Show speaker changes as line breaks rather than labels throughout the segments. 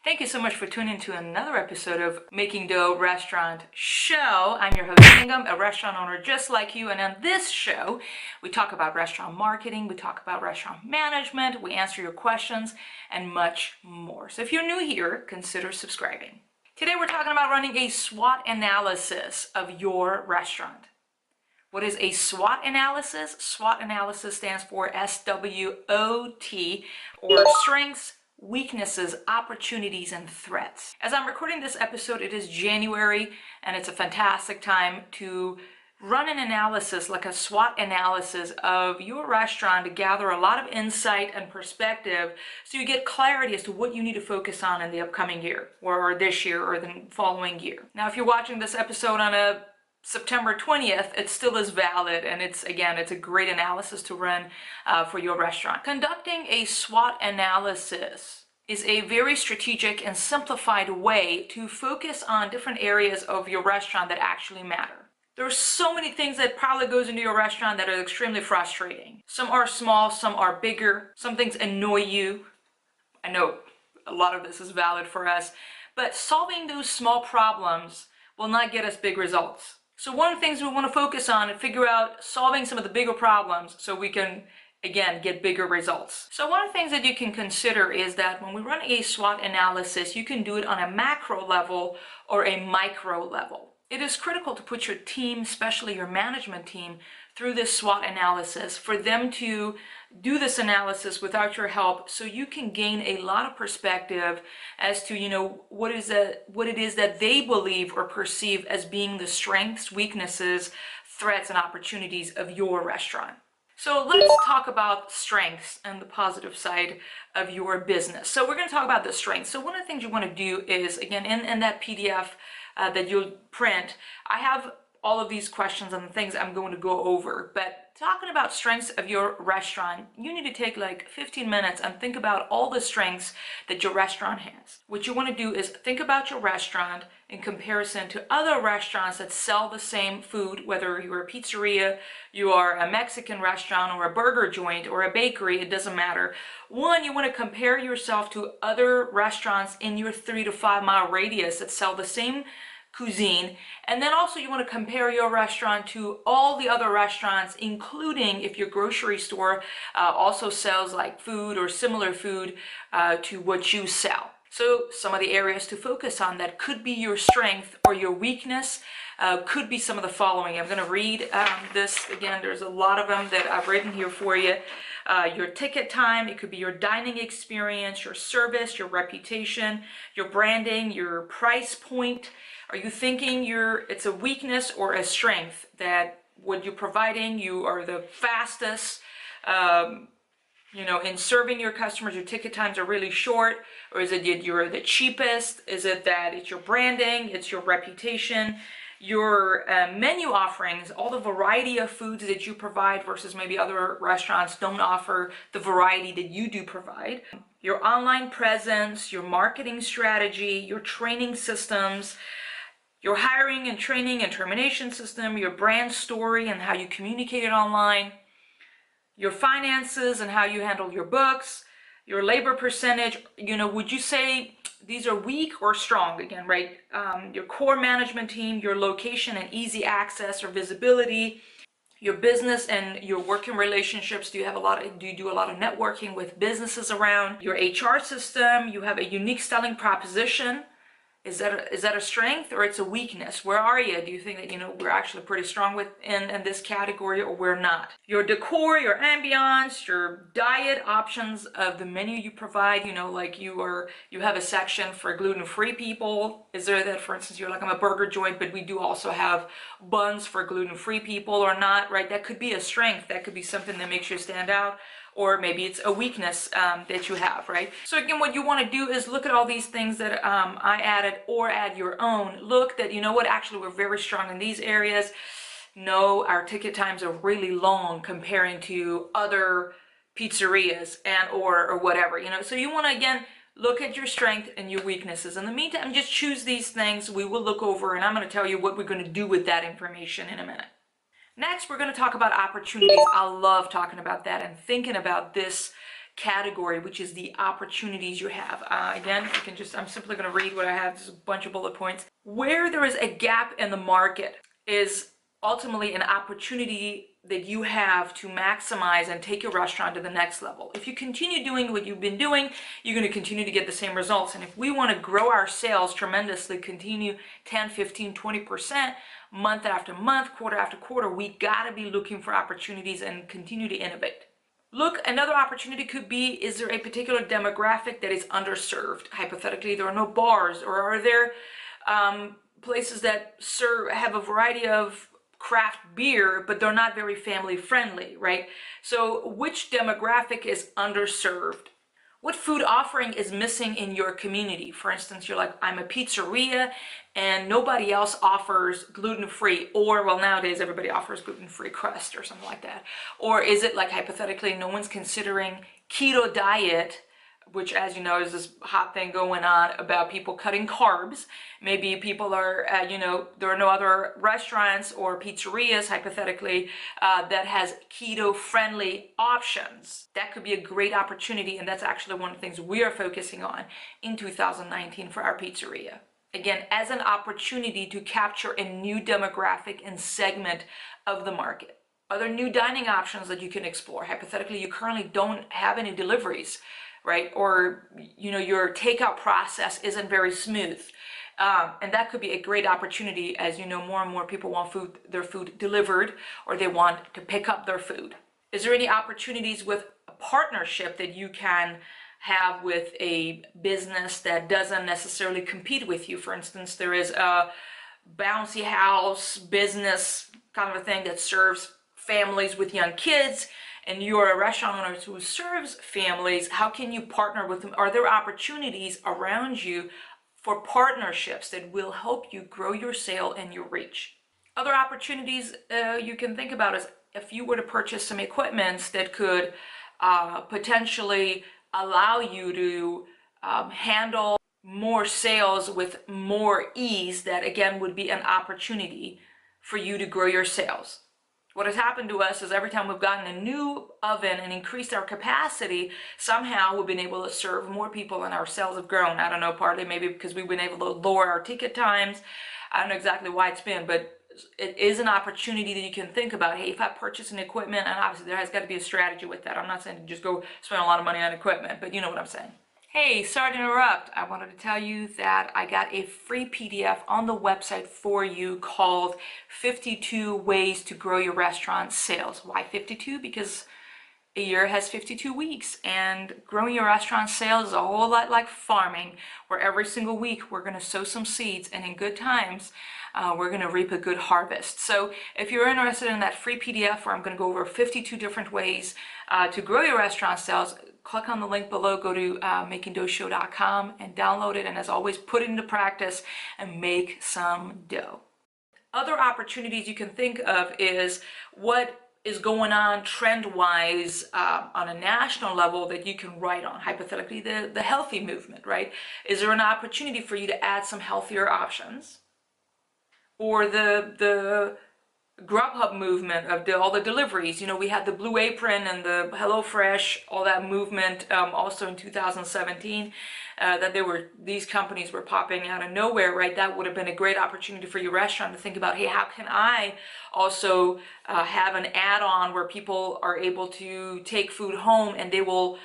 Thank you so much for tuning in to another episode of Making Dough Restaurant Show. I'm your host, Ingham, a restaurant owner just like you. And on this show, we talk about restaurant marketing, we talk about restaurant management, we answer your questions, and much more. So if you're new here, consider subscribing. Today, we're talking about running a SWOT analysis of your restaurant. What is a SWOT analysis? SWOT analysis stands for SWOT, or strengths, weaknesses, opportunities, and threats. As I'm recording this episode, it is January, and it's a fantastic time to run an analysis, like a SWOT analysis of your restaurant, to gather a lot of insight and perspective so you get clarity as to what you need to focus on in the upcoming year, or this year, or the following year. Now, if you're watching this episode on a September 20th, it still is valid, and it's a great analysis to run for your restaurant. Conducting a SWOT analysis is a very strategic and simplified way to focus on different areas of your restaurant that actually matter. There are so many things that probably goes into your restaurant that are extremely frustrating. Some are small, some are bigger, some things annoy you. I know a lot of this is valid for us, but solving those small problems will not get us big results. So one of the things we want to focus on and figure out solving some of the bigger problems so we can, again, get bigger results. So one of the things that you can consider is that when we run a SWOT analysis, you can do it on a macro level or a micro level. It is critical to put your team, especially your management team, through this SWOT analysis, for them to do this analysis without your help, so you can gain a lot of perspective as to what it is that they believe or perceive as being the strengths, weaknesses, threats, and opportunities of your restaurant. So let's talk about strengths and the positive side of your business. So we're going to talk about the strengths. So one of the things you want to do is, again, in that PDF that you'll print, I have all of these questions and the things I'm going to go over. But talking about strengths of your restaurant, you need to take like 15 minutes and think about all the strengths that your restaurant has. What you want to do is think about your restaurant in comparison to other restaurants that sell the same food, whether you're a pizzeria, you are a Mexican restaurant, or a burger joint, or a bakery, it doesn't matter. One, you want to compare yourself to other restaurants in your 3 to 5 mile radius that sell the same cuisine, and then also you want to compare your restaurant to all the other restaurants, including if your grocery store also sells like food or similar food to what you sell. So some of the areas to focus on that could be your strength or your weakness could be some of the following. I'm going to read this again. There's a lot of them that I've written here for you. Your ticket time, it could be your dining experience, your service, your reputation, your branding, your price point. Are you thinking it's a weakness or a strength that what you're providing, you are the fastest, in serving your customers, your ticket times are really short? Or is it you're the cheapest? Is it that it's your branding, it's your reputation, your menu offerings, all the variety of foods that you provide versus maybe other restaurants don't offer the variety that you do provide? Your online presence, your marketing strategy, your training systems, your hiring and training and termination system, your brand story and how you communicate it online, your finances and how you handle your books, your labor percentage. Would you say these are weak or strong? Again, right? Your core management team, your location and easy access or visibility, your business and your working relationships. Do you do a lot of networking with businesses around? Your HR system, you have a unique selling proposition. Is that a strength or it's a weakness? Where are you? Do you think that we're actually pretty strong in this category, or we're not? Your decor, your ambiance, your diet options of the menu you provide. Like you have a section for gluten-free people. Is there that, for instance, you're like, I'm a burger joint, but we do also have buns for gluten-free people, or not? Right? That could be a strength. That could be something that makes you stand out. Or maybe it's a weakness that you have, right? So again, what you want to do is look at all these things that I added, or add your own. Look that, actually we're very strong in these areas. No, our ticket times are really long comparing to other pizzerias or whatever, So you want to, again, look at your strength and your weaknesses. In the meantime, just choose these things we will look over, and I'm going to tell you what we're going to do with that information in a minute. Next, we're going to talk about opportunities. I love talking about that and thinking about this category, which is the opportunities you have. Again, you can just, I'm simply going to read what I have, just a bunch of bullet points. Where there is a gap in the market is ultimately an opportunity that you have to maximize and take your restaurant to the next level. If you continue doing what you've been doing, you're going to continue to get the same results. And if we want to grow our sales tremendously, continue 10, 15, 20% month after month, quarter after quarter, we got to be looking for opportunities and continue to innovate. Look, another opportunity could be, is there a particular demographic that is underserved? Hypothetically, there are no bars, or are there places that have a variety of craft beer, but they're not very family friendly, right? So which demographic is underserved? What food offering is missing in your community? For instance, you're like, I'm a pizzeria and nobody else offers gluten-free, or well, nowadays everybody offers gluten-free crust or something like that. Or is it like, hypothetically, no one's considering keto diet, which, as you know, is this hot thing going on about people cutting carbs. Maybe people are, there are no other restaurants or pizzerias, hypothetically, that has keto-friendly options. That could be a great opportunity, and that's actually one of the things we are focusing on in 2019 for our pizzeria. Again, as an opportunity to capture a new demographic and segment of the market. Are there new dining options that you can explore? Hypothetically, you currently don't have any deliveries, right? Or, your takeout process isn't very smooth. And that could be a great opportunity. As you know, more and more people want their food delivered, or they want to pick up their food. Is there any opportunities with a partnership that you can have with a business that doesn't necessarily compete with you? For instance, there is a bouncy house business kind of a thing that serves families with young kids, and you're a restaurant owner who serves families. How can you partner with them? Are there opportunities around you for partnerships that will help you grow your sale and your reach? Other opportunities you can think about is if you were to purchase some equipment that could potentially allow you to handle more sales with more ease, that again would be an opportunity for you to grow your sales. What has happened to us is every time we've gotten a new oven and increased our capacity, somehow we've been able to serve more people and our sales have grown. I don't know, partly maybe because we've been able to lower our ticket times. I don't know exactly why it's been, but it is an opportunity that you can think about. Hey, if I purchase an equipment, and obviously there has got to be a strategy with that. I'm not saying to just go spend a lot of money on equipment, but you know what I'm saying. Hey, sorry to interrupt. I wanted to tell you that I got a free PDF on the website for you called 52 Ways to Grow Your Restaurant Sales. Why 52? Because a year has 52 weeks, and growing your restaurant sales is a whole lot like farming, where every single week we're going to sow some seeds, and in good times, we're going to reap a good harvest. So if you're interested in that free PDF where I'm going to go over 52 different ways to grow your restaurant sales, click on the link below, go to makingdoughshow.com and download it. And as always, put it into practice and make some dough. Other opportunities you can think of is what is going on trend-wise on a national level that you can write on. Hypothetically, the healthy movement, right? Is there an opportunity for you to add some healthier options? Or the Grubhub movement of all the deliveries. We had the Blue Apron and the HelloFresh, all that movement also in 2017, that these companies were popping out of nowhere, right? That would have been a great opportunity for your restaurant to think about, hey, how can I also have an add-on where people are able to take food home and they will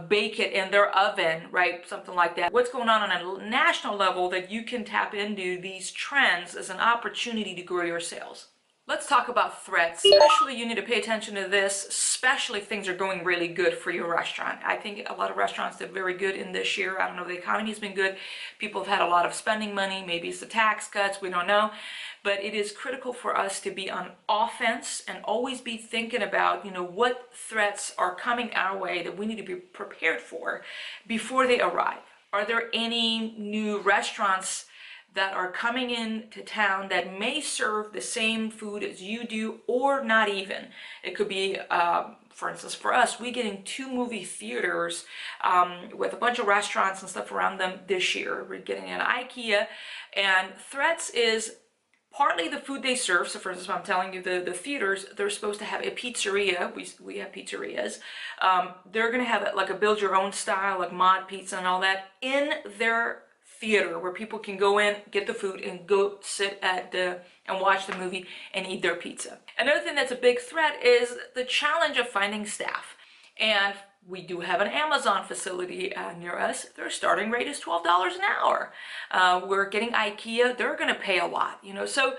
bake it in their oven, right? Something like that. What's going on a national level that you can tap into these trends as an opportunity to grow your sales? Let's talk about threats. Especially, you need to pay attention to this, especially if things are going really good for your restaurant. I think a lot of restaurants did very good in this year. I don't know, the economy's been good. People have had a lot of spending money. Maybe it's the tax cuts, we don't know. But it is critical for us to be on offense and always be thinking about, what threats are coming our way that we need to be prepared for before they arrive. Are there any new restaurants that are coming into town that may serve the same food as you do, or not even? It could be, for instance, for us, we getting 2 movie theaters with a bunch of restaurants and stuff around them this year. We're getting an IKEA, and threats is partly the food they serve. So for instance, I'm telling you the theaters, they're supposed to have a pizzeria. We have pizzerias. They're going to have it like a build your own style, like mod pizza and all that in their theater, where people can go in, get the food, and go sit and watch the movie and eat their pizza. Another thing that's a big threat is the challenge of finding staff. And we do have an Amazon facility near us. Their starting rate is $12 an hour. We're getting IKEA. They're going to pay a lot, so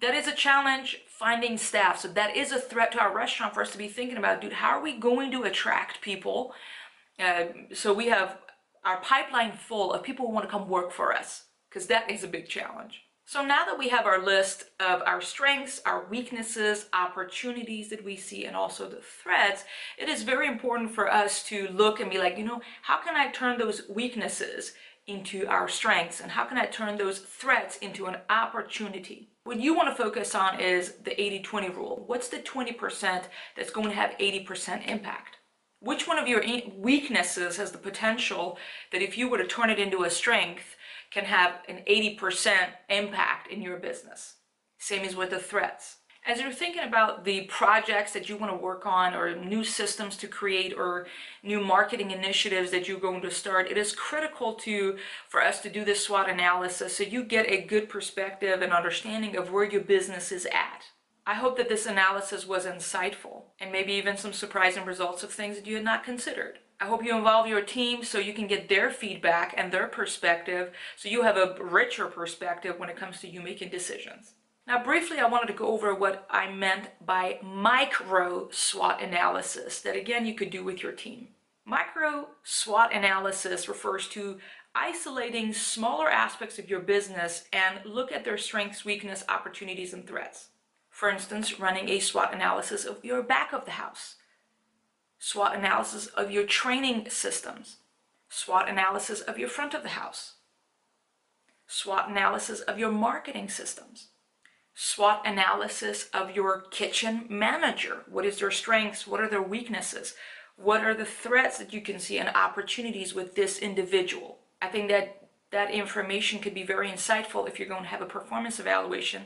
that is a challenge, finding staff. So that is a threat to our restaurant for us to be thinking about, dude, how are we going to attract people? So we have our pipeline full of people who want to come work for us, because that is a big challenge. So now that we have our list of our strengths, our weaknesses, opportunities that we see, and also the threats, it is very important for us to look and be like, how can I turn those weaknesses into our strengths, and how can I turn those threats into an opportunity? What you want to focus on is the 80-20 rule. What's the 20% that's going to have 80% impact? Which one of your weaknesses has the potential that if you were to turn it into a strength can have an 80% impact in your business? Same as with the threats. As you're thinking about the projects that you want to work on, or new systems to create, or new marketing initiatives that you're going to start, it is critical for us to do this SWOT analysis so you get a good perspective and understanding of where your business is at. I hope that this analysis was insightful, and maybe even some surprising results of things that you had not considered. I hope you involve your team so you can get their feedback and their perspective, so you have a richer perspective when it comes to you making decisions. Now, briefly, I wanted to go over what I meant by micro SWOT analysis that, again, you could do with your team. Micro SWOT analysis refers to isolating smaller aspects of your business and look at their strengths, weaknesses, opportunities, and threats. For instance, running a SWOT analysis of your back of the house, SWOT analysis of your training systems, SWOT analysis of your front of the house, SWOT analysis of your marketing systems, SWOT analysis of your kitchen manager. What is their strengths? What are their weaknesses? What are the threats that you can see and opportunities with this individual? I think that information could be very insightful if you're going to have a performance evaluation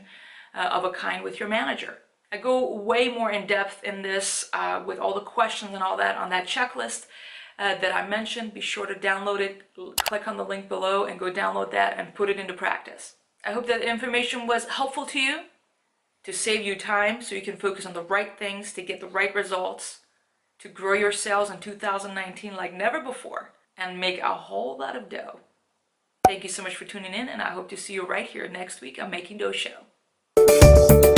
of a kind with your manager. I go way more in depth in this with all the questions and all that on that checklist that I mentioned. Be sure to download it, click on the link below and go download that and put it into practice. I hope that information was helpful to you, to save you time so you can focus on the right things, to get the right results, to grow your sales in 2019 like never before, and make a whole lot of dough. Thank you so much for tuning in, and I hope to see you right here next week on Making Dough Show.